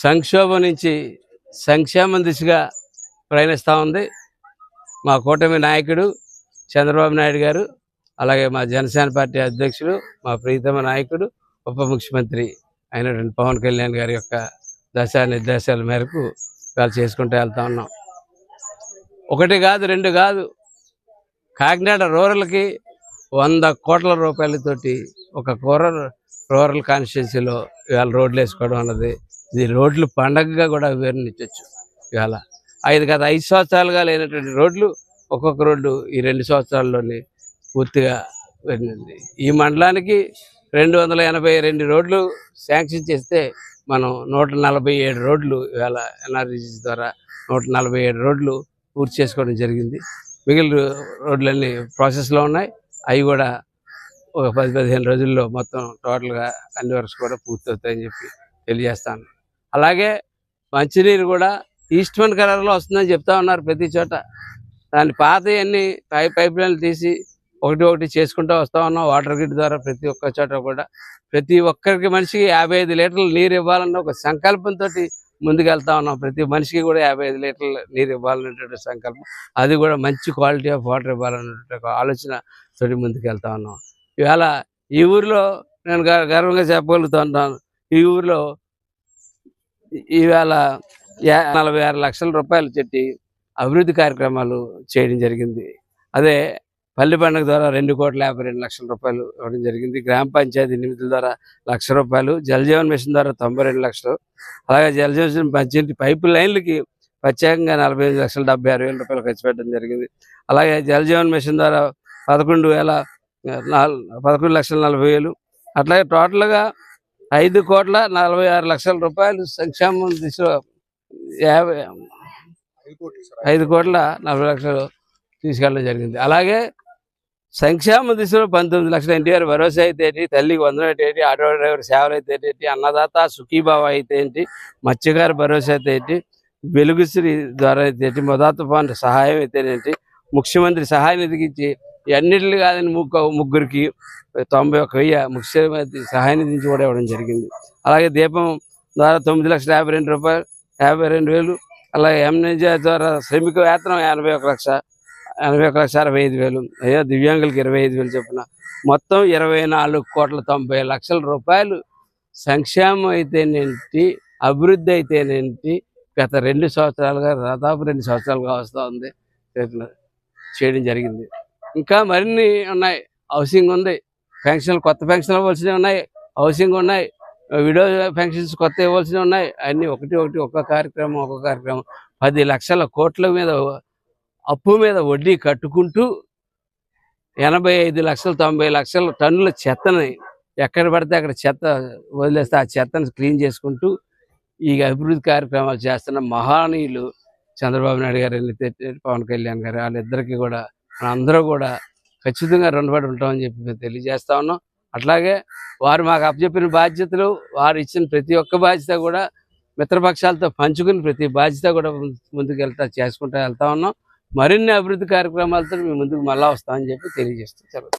సంక్షోభం నుంచి సంక్షేమం దిశగా ప్రయాణిస్తూ ఉంది మా కూటమి నాయకుడు చంద్రబాబు నాయుడు గారు. అలాగే మా జనసేన పార్టీ అధ్యక్షులు, మా ప్రీతమ నాయకుడు, ఉప ముఖ్యమంత్రి అయినటువంటి పవన్ కళ్యాణ్ గారి యొక్క నిర్దేశాల మేరకు వాళ్ళు చేసుకుంటూ వెళ్తా ఉన్నాం. ఒకటి కాదు, రెండు కాదు, కాకినాడ రూరల్కి 100 కోట్ల రూపాయలతోటి ఒక రూరల్ కాన్స్టిట్యున్సీలో ఇవాళ రోడ్లు వేసుకోవడం అన్నది ఇది రోడ్లు పండగగా కూడా వివరించవచ్చు. ఇవాళ గత 5 సంవత్సరాలుగా లేనటువంటి రోడ్లు ఒక్కొక్క రోడ్డు ఈ 2 సంవత్సరాల్లోనే పూర్తిగా వెళ్ళింది. ఈ మండలానికి 282 రోడ్లు శాంక్షన్ చేస్తే మనం 147 రోడ్లు ఇవాళ ఎన్ఆర్జీసీ ద్వారా 147 రోడ్లు పూర్తి చేసుకోవడం జరిగింది. మిగిలిన రోడ్లన్నీ ప్రాసెస్లో ఉన్నాయి. అవి కూడా ఒక 10-15 రోజుల్లో మొత్తం టోటల్గా అన్ని వర్క్స్ కూడా పూర్తి అవుతాయని చెప్పి తెలియజేస్తాను. అలాగే మంచినీరు కూడా ఈస్ట్మన్ కలర్లో వస్తుందని చెప్తా ఉన్నారు ప్రతి చోట. దాని పాత అన్ని పైప్ లైన్లు తీసి ఒకటి చేసుకుంటూ వస్తూ ఉన్నాం. వాటర్ గ్రిడ్ ద్వారా ప్రతి ఒక్క చోట కూడా ప్రతి ఒక్కరికి మనిషికి 55 లీటర్లు నీరు ఇవ్వాలన్న ఒక సంకల్పంతో ముందుకు వెళ్తా ఉన్నాం. ప్రతి మనిషికి కూడా 55 లీటర్ల నీరు ఇవ్వాలనేటువంటి సంకల్పం, అది కూడా మంచి క్వాలిటీ ఆఫ్ వాటర్ ఇవ్వాలనేటువంటి ఒక ఆలోచనతో ముందుకు వెళ్తా ఉన్నాం. ఇవాళ ఈ ఊరిలో నేను గర్వంగా చెప్పగలుగుతున్నాను, ఈ ఊరిలో ఈవేళ 46 లక్షల రూపాయలు చెట్టి అభివృద్ధి కార్యక్రమాలు చేయడం జరిగింది. అదే పల్లె పండుగ ద్వారా 2,52,00,000 రూపాయలు ఇవ్వడం జరిగింది. గ్రామ పంచాయతీ నిధుల ద్వారా ₹1,00,000, జలజీవన్ మిషన్ ద్వారా 92 లక్షలు, అలాగే జలజీవన్ పంచాయతీ పైపు లైన్లకి ప్రత్యేకంగా 45,76,000 రూపాయలు ఖర్చు పెట్టడం జరిగింది. అలాగే జలజీవన్ మిషన్ ద్వారా 11,40,000. అట్లాగే టోటల్గా 5,46,00,000 రూపాయలు సంక్షేమం దిశలో 5,40,00,000 తీసుకెళ్ళడం జరిగింది. అలాగే సంక్షేమ దిశలో 19 లక్షల ఎన్టీఆర్ భరోసా అయితే ఏంటి, తల్లికి వందనం అయితే ఏంటి, ఆటో డ్రైవర్ సేవలు అయితే ఏంటి, అన్నదాత సుఖీభావ అయితే ఏంటి, మత్స్యకార భరోసా అయితే ఏంటి, వెలుగుశ్రీ ద్వారా అయితే ఏంటి, మొదట ఫండ్ సహాయం అయితే ఏంటి, ముఖ్యమంత్రి సహాయ నిధికి ఇచ్చి అన్నింటినీ కాదని ముగ్గురికి 91,000 ముఖ్యమంత్రి సహాయ నిధి నుంచి కూడా ఇవ్వడం జరిగింది. అలాగే దీపం ద్వారా 9,52,000 రూపాయలు 52,000. అలాగే ఎంఎన్జే ద్వారా శ్రమిక వేతనం 81,65,000. అయ్యో దివ్యాంగులకి 25,000 చొప్పున మొత్తం 24,90,00,000 రూపాయలు సంక్షేమం అయితేనేంటి, అభివృద్ధి అయితేనేంటి గత 2 సంవత్సరాలుగా దాదాపు 2 సంవత్సరాలుగా వస్తూ ఉంది చేయడం జరిగింది. ఇంకా మరిన్ని ఉన్నాయి. హౌసింగ్ ఉంది, పెన్షన్లు కొత్త పెన్షన్లు ఇవ్వాల్సినవి ఉన్నాయి, హౌసింగ్ ఉన్నాయి, విడో పెన్షన్స్ కొత్త ఇవ్వాల్సినవి ఉన్నాయి. అన్నీ ఒక్క కార్యక్రమం 10 లక్షల కోట్ల మీద అప్పు మీద వడ్డీ కట్టుకుంటూ 85 లక్షలు 90 లక్షల టన్నుల చెత్తని ఎక్కడ పడితే అక్కడ చెత్త వదిలేస్తే ఆ చెత్తను క్లీన్ చేసుకుంటూ ఈ అభివృద్ధి కార్యక్రమాలు చేస్తున్న మహానీయులు చంద్రబాబు నాయుడు గారు, పవన్ కళ్యాణ్ గారు, వాళ్ళిద్దరికీ కూడా అందరూ కూడా ఖచ్చితంగా రుణపడి ఉంటామని చెప్పి మేము తెలియజేస్తా ఉన్నాం. అట్లాగే వారు మాకు అప్పచెప్పిన బాధ్యతలు, వారు ఇచ్చిన ప్రతి ఒక్క బాధ్యత కూడా మిత్రపక్షాలతో పంచుకుని ప్రతి బాధ్యత కూడా ముందుకు చేసుకుంటూ వెళ్తా ఉన్నాం. మరిన్ని అభివృద్ధి కార్యక్రమాలతో మేము ముందుకు మళ్ళా వస్తామని చెప్పి తెలియజేస్తాం. చాలా